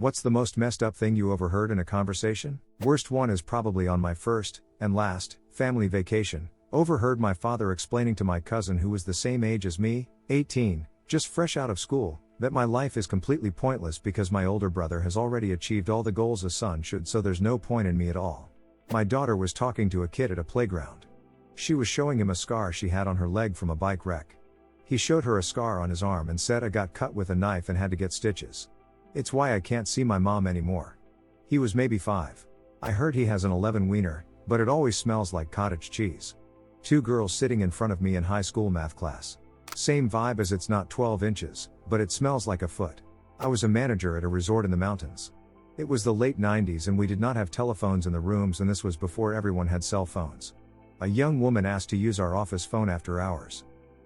What's the most messed up thing you overheard in a conversation? Worst one is probably on my first, and last, family vacation. Overheard my father explaining to my cousin who was the same age as me, 18, just fresh out of school, that my life is completely pointless because my older brother has already achieved all the goals a son should, so there's no point in me at all. My daughter was talking to a kid at a playground. She was showing him a scar she had on her leg from a bike wreck. He showed her a scar on his arm and said, "I got cut with a knife and had to get stitches. It's why I can't see my mom anymore." He was maybe 5. I heard he has an 11 wiener, but it always smells like cottage cheese. 2 girls sitting in front of me in high school math class. Same vibe as it's not 12 inches, but it smells like a foot. I was a manager at a resort in the mountains. It was the late 90s and we did not have telephones in the rooms, and this was before everyone had cell phones. A young woman asked to use our office phone after hours.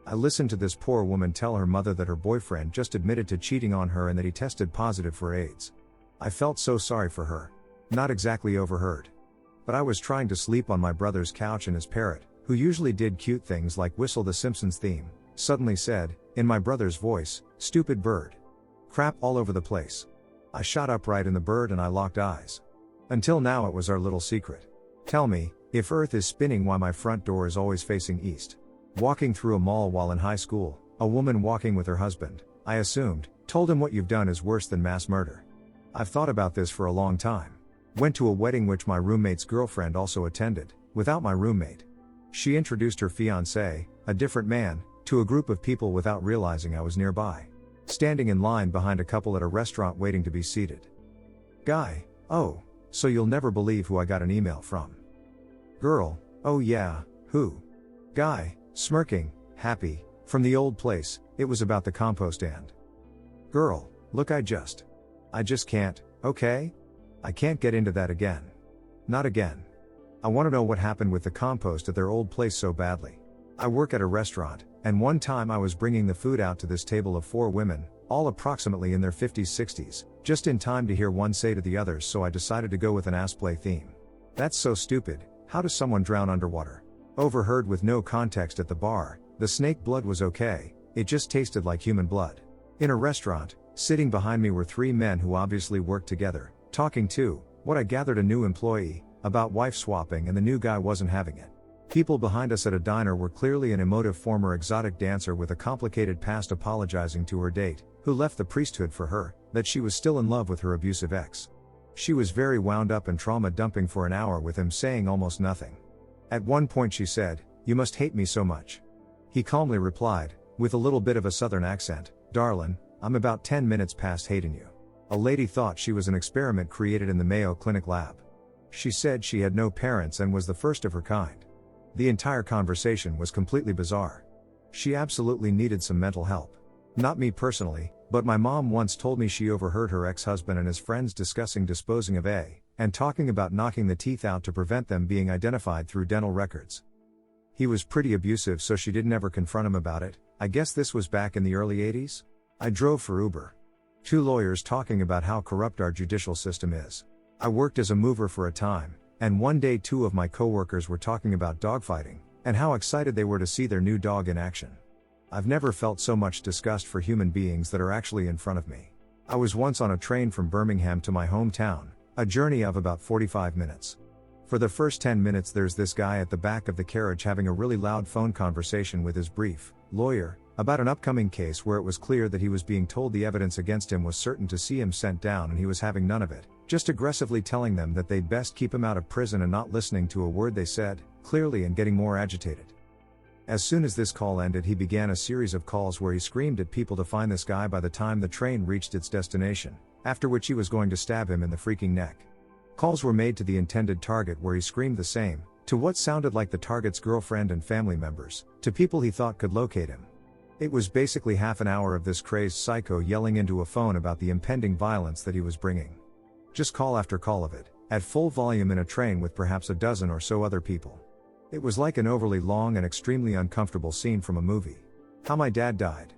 I listened to this poor woman tell her mother that her boyfriend just admitted to cheating on her and that he tested positive for AIDS. I felt so sorry for her. Not exactly overheard. But I was trying to sleep on my brother's couch and his parrot, who usually did cute things like whistle the Simpsons theme, suddenly said, in my brother's voice, "Stupid bird. Crap all over the place." I shot upright in the bird and I locked eyes. Until now it was our little secret. Tell me, if Earth is spinning, why my front door is always facing east. Walking through a mall while in high school, a woman walking with her husband, I assumed, told him what you've done is worse than mass murder. I've thought about this for a long time. Went to a wedding which my roommate's girlfriend also attended, without my roommate. She introduced her fiancé, a different man, to a group of people without realizing I was nearby. Standing in line behind a couple at a restaurant waiting to be seated. Guy: "Oh, so you'll never believe who I got an email from." Girl: "Oh yeah, who?" Guy, smirking, happy, "From the old place, it was about the compost and." Girl: "Look, I just can't, okay? I can't get into that again. Not again. I want to know what happened with the compost at their old place so badly. I work at a restaurant, and one time I was bringing the food out to this table of 4 women, all approximately in their 50s 60s, just in time to hear one say to the others, so I decided to go with an ass-play theme. That's so stupid. How does someone drown underwater? Overheard with no context at the bar, the snake blood was okay, it just tasted like human blood. In a restaurant, sitting behind me were 3 men who obviously worked together, talking to, what I gathered, a new employee, about wife swapping, and the new guy wasn't having it. People behind us at a diner were clearly an emotive former exotic dancer with a complicated past apologizing to her date, who left the priesthood for her, that she was still in love with her abusive ex. She was very wound up and trauma dumping for an hour with him saying almost nothing. At one point she said, "You must hate me so much." He calmly replied, with a little bit of a southern accent, "Darlin', I'm about 10 minutes past hating you." A lady thought she was an experiment created in the Mayo Clinic lab. She said she had no parents and was the first of her kind. The entire conversation was completely bizarre. She absolutely needed some mental help. Not me personally, but my mom once told me she overheard her ex-husband and his friends discussing disposing of and talking about knocking the teeth out to prevent them being identified through dental records. He was pretty abusive, so she didn't ever confront him about it. I guess this was back in the early 80s? I drove for Uber. 2 lawyers talking about how corrupt our judicial system is. I worked as a mover for a time, and one day 2 of my coworkers were talking about dogfighting, and how excited they were to see their new dog in action. I've never felt so much disgust for human beings that are actually in front of me. I was once on a train from Birmingham to my hometown, a journey of about 45 minutes. For the first 10 minutes there's this guy at the back of the carriage having a really loud phone conversation with his brief lawyer, about an upcoming case where it was clear that he was being told the evidence against him was certain to see him sent down, and he was having none of it, just aggressively telling them that they'd best keep him out of prison and not listening to a word they said, clearly, and getting more agitated. As soon as this call ended, he began a series of calls where he screamed at people to find this guy by the time the train reached its destination, after which he was going to stab him in the freaking neck. Calls were made to the intended target where he screamed the same, to what sounded like the target's girlfriend and family members, to people he thought could locate him. It was basically half an hour of this crazed psycho yelling into a phone about the impending violence that he was bringing. Just call after call of it, at full volume in a train with perhaps a dozen or so other people. It was like an overly long and extremely uncomfortable scene from a movie. How my dad died.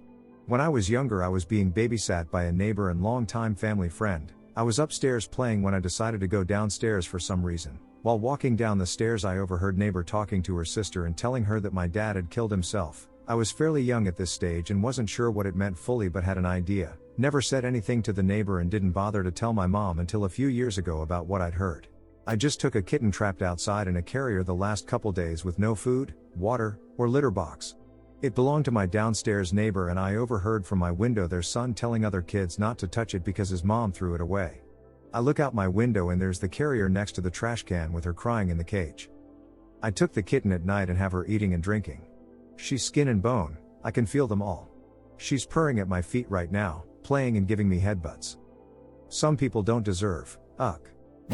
When I was younger, I was being babysat by a neighbor and longtime family friend. I was upstairs playing when I decided to go downstairs for some reason. While walking down the stairs, I overheard neighbor talking to her sister and telling her that my dad had killed himself. I was fairly young at this stage and wasn't sure what it meant fully, but had an idea. Never said anything to the neighbor and didn't bother to tell my mom until a few years ago about what I'd heard. I just took a kitten trapped outside in a carrier the last couple days with no food, water, or litter box. It belonged to my downstairs neighbor and I overheard from my window their son telling other kids not to touch it because his mom threw it away. I look out my window and there's the carrier next to the trash can with her crying in the cage. I took the kitten at night and have her eating and drinking. She's skin and bone, I can feel them all. She's purring at my feet right now, playing and giving me headbutts. Some people don't deserve,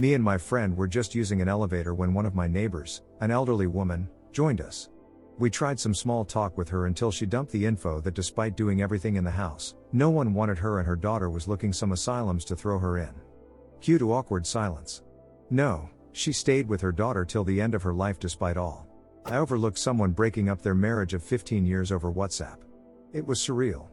Me and my friend were just using an elevator when one of my neighbors, an elderly woman, joined us. We tried some small talk with her until she dumped the info that despite doing everything in the house, no one wanted her and her daughter was looking some asylums to throw her in. Cue to awkward silence. No, she stayed with her daughter till the end of her life despite all. I overlooked someone breaking up their marriage of 15 years over WhatsApp. It was surreal.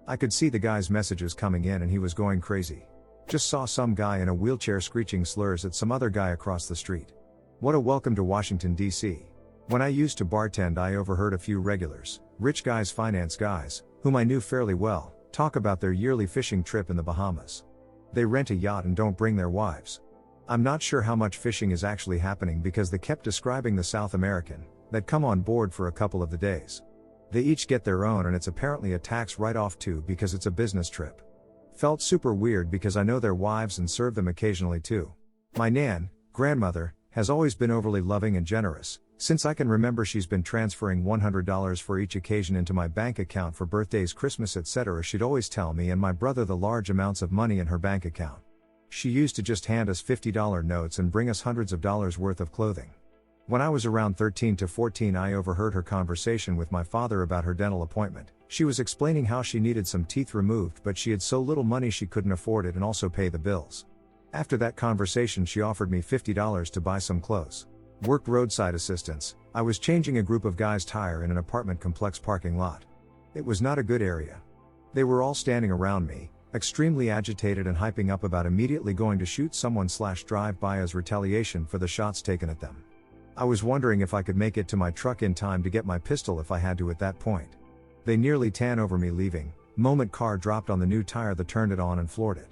I could see the guy's messages coming in and he was going crazy. Just saw some guy in a wheelchair screeching slurs at some other guy across the street. What a welcome to Washington, D.C. When I used to bartend, I overheard a few regulars, rich guys, finance guys, whom I knew fairly well, talk about their yearly fishing trip in the Bahamas. They rent a yacht and don't bring their wives. I'm not sure how much fishing is actually happening because they kept describing the South American that come on board for a couple of the days. They each get their own and it's apparently a tax write-off too because it's a business trip. Felt super weird because I know their wives and serve them occasionally too. My grandmother, has always been overly loving and generous. Since I can remember, she's been transferring $100 for each occasion into my bank account for birthdays, Christmas, etc. She'd always tell me and my brother the large amounts of money in her bank account. She used to just hand us $50 notes and bring us hundreds of dollars worth of clothing. When I was around 13 to 14, I overheard her conversation with my father about her dental appointment. She was explaining how she needed some teeth removed, but she had so little money she couldn't afford it and also pay the bills. After that conversation, she offered me $50 to buy some clothes. Worked roadside assistance. I was changing a group of guys' tire in an apartment complex parking lot. It was not a good area. They were all standing around me, extremely agitated and hyping up about immediately going to shoot someone/drive by as retaliation for the shots taken at them. I was wondering if I could make it to my truck in time to get my pistol if I had to at that point. They nearly tan over me leaving. Moment car dropped on the new tire that turned it on and floored it.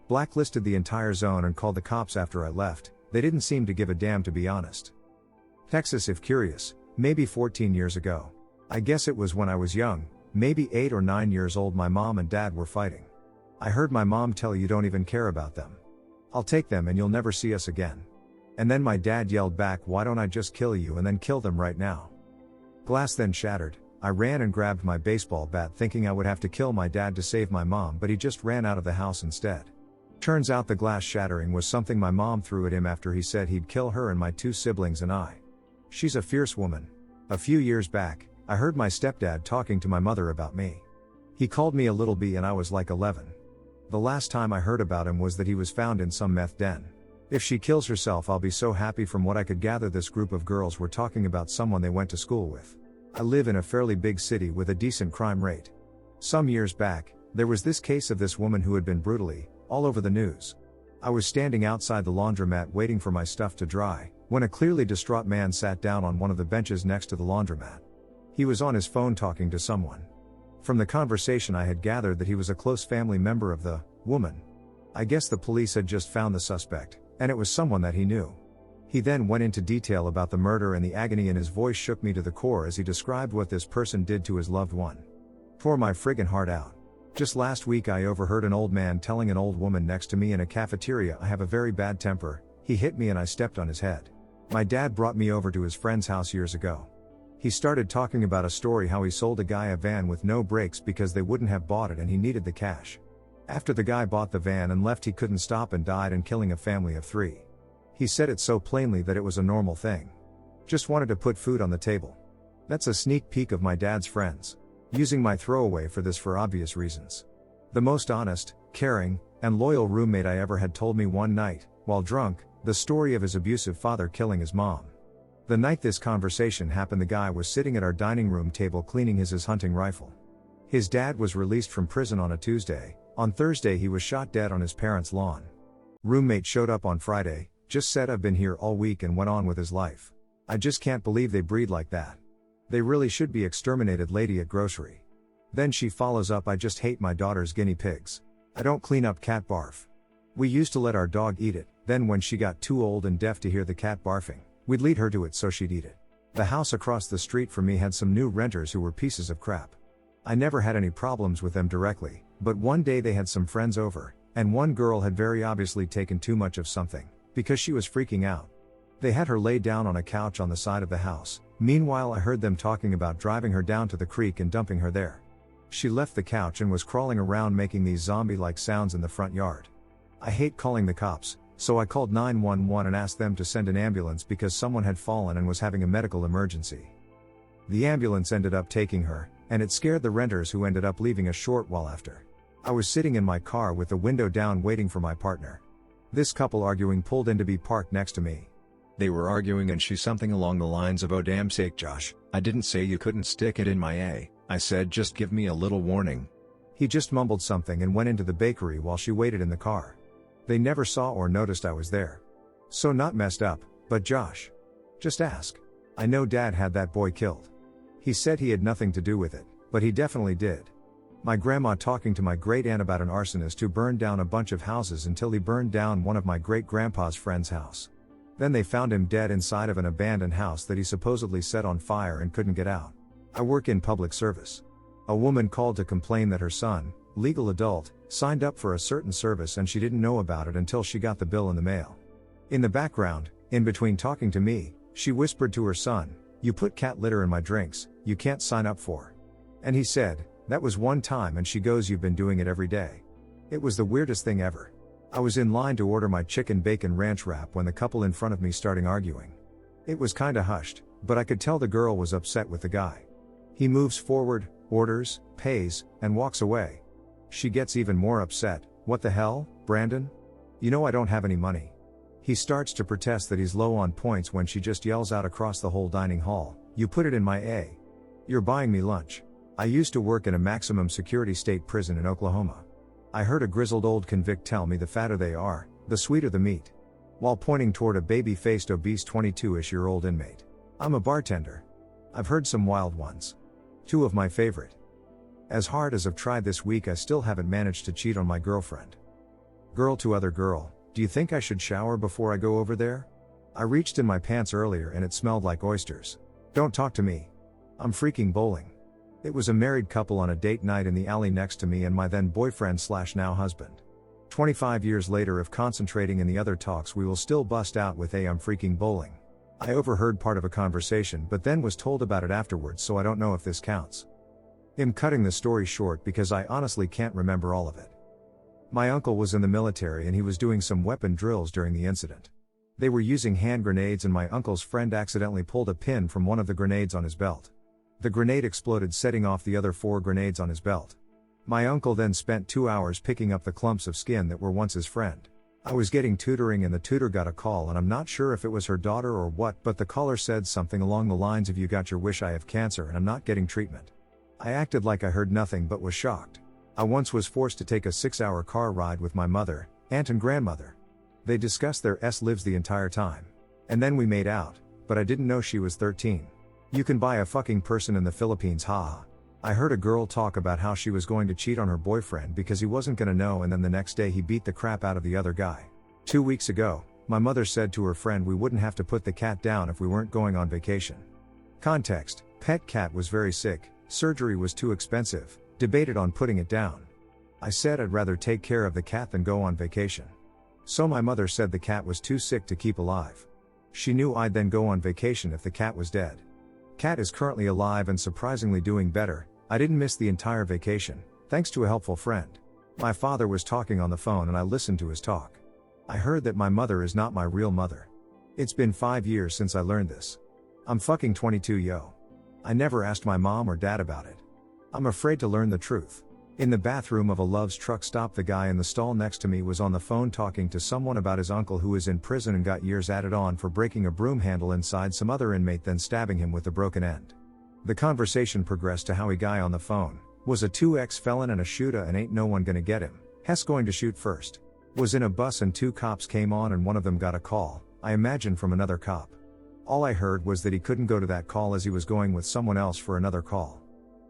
Blacklisted the entire zone and called the cops after I left. They didn't seem to give a damn, to be honest. Texas, if curious, maybe 14 years ago. I guess it was when I was young, maybe 8 or 9 years old. My mom and dad were fighting. I heard my mom tell, "You don't even care about them. I'll take them and you'll never see us again." And then my dad yelled back, "Why don't I just kill you and then kill them right now?" Glass then shattered. I ran and grabbed my baseball bat thinking I would have to kill my dad to save my mom, but he just ran out of the house instead. Turns out the glass shattering was something my mom threw at him after he said he'd kill her and my 2 siblings and I. She's a fierce woman. A few years back, I heard my stepdad talking to my mother about me. He called me a little bee and I was like 11. The last time I heard about him was that he was found in some meth den. If she kills herself, I'll be so happy. From what I could gather, this group of girls were talking about someone they went to school with. I live in a fairly big city with a decent crime rate. Some years back, there was this case of this woman who had been brutally, all over the news. I was standing outside the laundromat waiting for my stuff to dry, when a clearly distraught man sat down on one of the benches next to the laundromat. He was on his phone talking to someone. From the conversation, I had gathered that he was a close family member of the woman. I guess the police had just found the suspect, and it was someone that he knew. He then went into detail about the murder, and the agony in his voice shook me to the core as he described what this person did to his loved one. Tore my friggin' heart out. Just last week I overheard an old man telling an old woman next to me in a cafeteria, "I have a very bad temper, he hit me and I stepped on his head." My dad brought me over to his friend's house years ago. He started talking about a story how he sold a guy a van with no brakes because they wouldn't have bought it and he needed the cash. After the guy bought the van and left, he couldn't stop and died, and killing a family of 3. He said it so plainly that it was a normal thing. Just wanted to put food on the table. That's a sneak peek of my dad's friends. Using my throwaway for this for obvious reasons. The most honest, caring, and loyal roommate I ever had told me one night, while drunk, the story of his abusive father killing his mom. The night this conversation happened, the guy was sitting at our dining room table cleaning his hunting rifle. His dad was released from prison on a Tuesday. On Thursday he was shot dead on his parents' lawn. Roommate showed up on Friday, just said "I've been here all week," and went on with his life. I just can't believe they breed like that. They really should be exterminated. Lady at grocery. Then she follows up, "I just hate my daughter's guinea pigs. I don't clean up cat barf. We used to let our dog eat it, then when she got too old and deaf to hear the cat barfing, we'd lead her to it so she'd eat it. The house across the street from me had some new renters who were pieces of crap. I never had any problems with them directly, but one day they had some friends over, and one girl had very obviously taken too much of something, because she was freaking out. They had her lay down on a couch on the side of the house. Meanwhile, I heard them talking about driving her down to the creek and dumping her there. She left the couch and was crawling around making these zombie-like sounds in the front yard. I hate calling the cops, so I called 911 and asked them to send an ambulance because someone had fallen and was having a medical emergency. The ambulance ended up taking her, and it scared the renters who ended up leaving a short while after. I was sitting in my car with the window down waiting for my partner. This couple arguing pulled in to be parked next to me. They were arguing and she something along the lines of, "Oh damn sake Josh, I didn't say you couldn't stick it in my A. I said just give me a little warning." He just mumbled something and went into the bakery while she waited in the car. They never saw or noticed I was there. So not messed up, but Josh. Just ask. I know Dad had that boy killed. He said he had nothing to do with it, but he definitely did. My grandma talking to my great aunt about an arsonist who burned down a bunch of houses until he burned down one of my great grandpa's friend's house. Then they found him dead inside of an abandoned house that he supposedly set on fire and couldn't get out. I work in public service. A woman called to complain that her son, legal adult, signed up for a certain service and she didn't know about it until she got the bill in the mail. In the background, in between talking to me, she whispered to her son, "You put cat litter in my drinks, you can't sign up for." And he said, "That was one time," and she goes, "You've been doing it every day." It was the weirdest thing ever. I was in line to order my chicken bacon ranch wrap when the couple in front of me started arguing. It was kinda hushed, but I could tell the girl was upset with the guy. He moves forward, orders, pays, and walks away. She gets even more upset. "What the hell, Brandon? You know I don't have any money." He starts to protest that he's low on points when she just yells out across the whole dining hall, "You put it in my A. You're buying me lunch." I used to work in a maximum security state prison in Oklahoma. I heard a grizzled old convict tell me the fatter they are, the sweeter the meat. While pointing toward a baby-faced obese 22-ish-year-old inmate. I'm a bartender. I've heard some wild ones. Two of my favorite. As hard as I've tried this week, I still haven't managed to cheat on my girlfriend. Girl to other girl, do you think I should shower before I go over there? I reached in my pants earlier and it smelled like oysters. Don't talk to me. I'm freaking bowling. It was a married couple on a date night in the alley next to me and my then boyfriend/now husband. 25 years later, if concentrating in the other talks, we will still bust out with I'm freaking bowling. I overheard part of a conversation but then was told about it afterwards, so I don't know if this counts. I'm cutting the story short because I honestly can't remember all of it. My uncle was in the military and he was doing some weapon drills during the incident. They were using hand grenades and my uncle's friend accidentally pulled a pin from one of the grenades on his belt. The grenade exploded, setting off the other 4 grenades on his belt. My uncle then spent 2 hours picking up the clumps of skin that were once his friend. I was getting tutoring and the tutor got a call, and I'm not sure if it was her daughter or what, but the caller said something along the lines of, "You got your wish, I have cancer and I'm not getting treatment." I acted like I heard nothing but was shocked. I once was forced to take a 6-hour car ride with my mother, aunt and grandmother. They discussed their lives the entire time. And then we made out, but I didn't know she was 13. You can buy a fucking person in the Philippines, haha. I heard a girl talk about how she was going to cheat on her boyfriend because he wasn't gonna know, and then the next day he beat the crap out of the other guy. 2 weeks ago, my mother said to her friend we wouldn't have to put the cat down if we weren't going on vacation. Context: pet cat was very sick, surgery was too expensive, debated on putting it down. I said I'd rather take care of the cat than go on vacation. So my mother said the cat was too sick to keep alive. She knew I'd then go on vacation if the cat was dead. Cat is currently alive and surprisingly doing better. I didn't miss the entire vacation, thanks to a helpful friend. My father was talking on the phone and I listened to his talk. I heard that my mother is not my real mother. It's been 5 years since I learned this. I'm fucking 22, yo. I never asked my mom or dad about it. I'm afraid to learn the truth. In the bathroom of a Love's truck stop, the guy in the stall next to me was on the phone talking to someone about his uncle who is in prison and got years added on for breaking a broom handle inside some other inmate, then stabbing him with a broken end. The conversation progressed to how he guy on the phone was a 2x felon and a shooter and ain't no one gonna get him. Hess going to shoot first. Was in a bus and 2 cops came on and one of them got a call, I imagine from another cop. All I heard was that he couldn't go to that call as he was going with someone else for another call.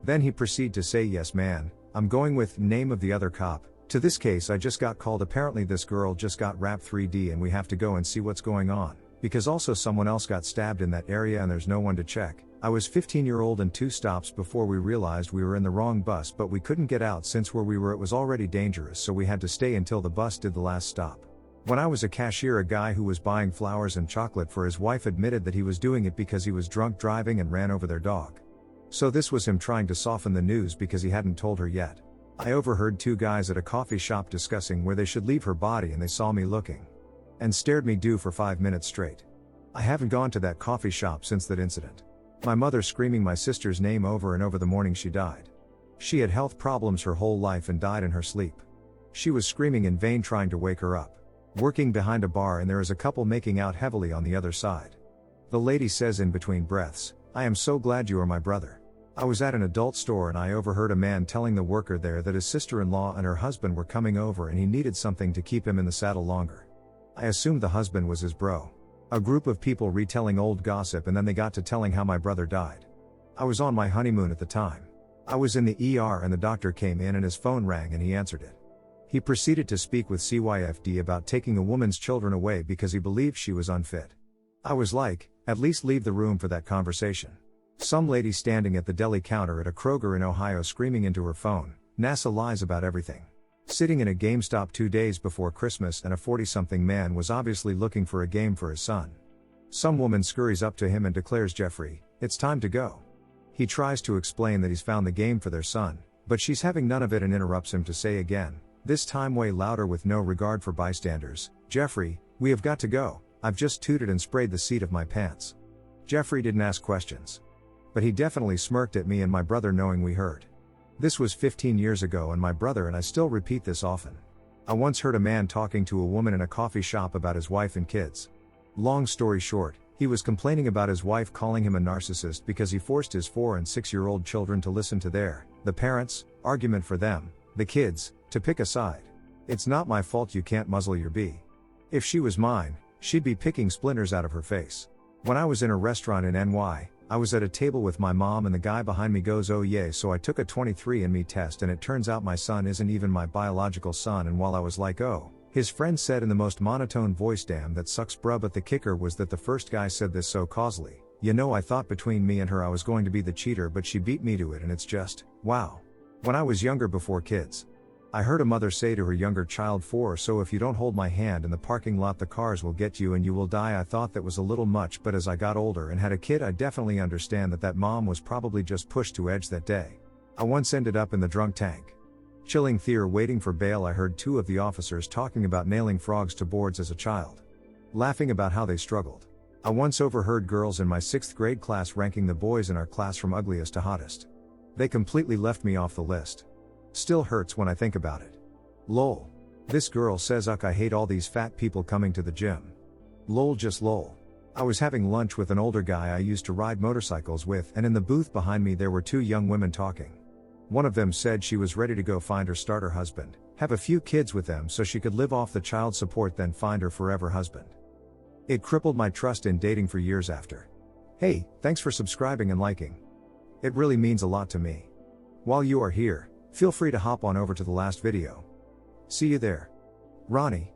Then he proceeded to say, "Yes man, I'm going with," name of the other cop, To this case I just got called. Apparently this girl just got wrapped 3D and we have to go and see what's going on, because also someone else got stabbed in that area and there's no one to check. I was 15-year-old and 2 stops before we realized we were in the wrong bus, but we couldn't get out since where we were it was already dangerous, so we had to stay until the bus did the last stop. When I was a cashier, a guy who was buying flowers and chocolate for his wife admitted that he was doing it because he was drunk driving and ran over their dog. So this was him trying to soften the news because he hadn't told her yet. I overheard 2 guys at a coffee shop discussing where they should leave her body, and they saw me looking and stared me due for 5 minutes straight. I haven't gone to that coffee shop since that incident. My mother screaming my sister's name over and over the morning she died. She had health problems her whole life and died in her sleep. She was screaming in vain trying to wake her up. Working behind a bar and there is a couple making out heavily on the other side. The lady says in between breaths, "I am so glad you are my brother." I was at an adult store and I overheard a man telling the worker there that his sister-in-law and her husband were coming over and he needed something to keep him in the saddle longer. I assumed the husband was his bro. A group of people retelling old gossip, and then they got to telling how my brother died. I was on my honeymoon at the time. I was in the ER and the doctor came in and his phone rang and he answered it. He proceeded to speak with CYFD about taking a woman's children away because he believed she was unfit. I was like, at least leave the room for that conversation. Some lady standing at the deli counter at a Kroger in Ohio screaming into her phone, "NASA lies about everything." Sitting in a GameStop 2 days before Christmas and a 40-something man was obviously looking for a game for his son. Some woman scurries up to him and declares, "Jeffrey, it's time to go." He tries to explain that he's found the game for their son, but she's having none of it and interrupts him to say again, this time way louder with no regard for bystanders, "Jeffrey, we have got to go, I've just tooted and sprayed the seat of my pants." Jeffrey didn't ask questions. But he definitely smirked at me and my brother knowing we heard. This was 15 years ago and my brother and I still repeat this often. I once heard a man talking to a woman in a coffee shop about his wife and kids. Long story short, he was complaining about his wife calling him a narcissist because he forced his 4- and 6-year-old children to listen to the parents, argument for them, the kids, to pick a side. "It's not my fault you can't muzzle your bee. If she was mine, she'd be picking splinters out of her face." When I was in a restaurant in NY, I was at a table with my mom and the guy behind me goes, "Oh yeah, so I took a 23andMe test and it turns out my son isn't even my biological son." And while I was like, "Oh," his friend said in the most monotone voice, "Damn, that sucks bruh." But the kicker was that the first guy said this so causally. "You know, I thought between me and her I was going to be the cheater, but she beat me to it, and it's just, wow." When I was younger before kids, I heard a mother say to her younger child, "4 or so if you don't hold my hand in the parking lot the cars will get you and you will die." I thought that was a little much, but as I got older and had a kid I definitely understand that mom was probably just pushed to edge that day. I once ended up in the drunk tank. Chilling theater waiting for bail. I heard 2 of the officers talking about nailing frogs to boards as a child. Laughing about how they struggled. I once overheard girls in my 6th grade class ranking the boys in our class from ugliest to hottest. They completely left me off the list. Still hurts when I think about it. Lol. This girl says, "Uck, I hate all these fat people coming to the gym." Lol, just lol. I was having lunch with an older guy I used to ride motorcycles with, and in the booth behind me there were 2 young women talking. One of them said she was ready to go find her starter husband, have a few kids with them so she could live off the child support, then find her forever husband. It crippled my trust in dating for years after. Hey, thanks for subscribing and liking. It really means a lot to me. While you are here, feel free to hop on over to the last video. See you there. Ronnie.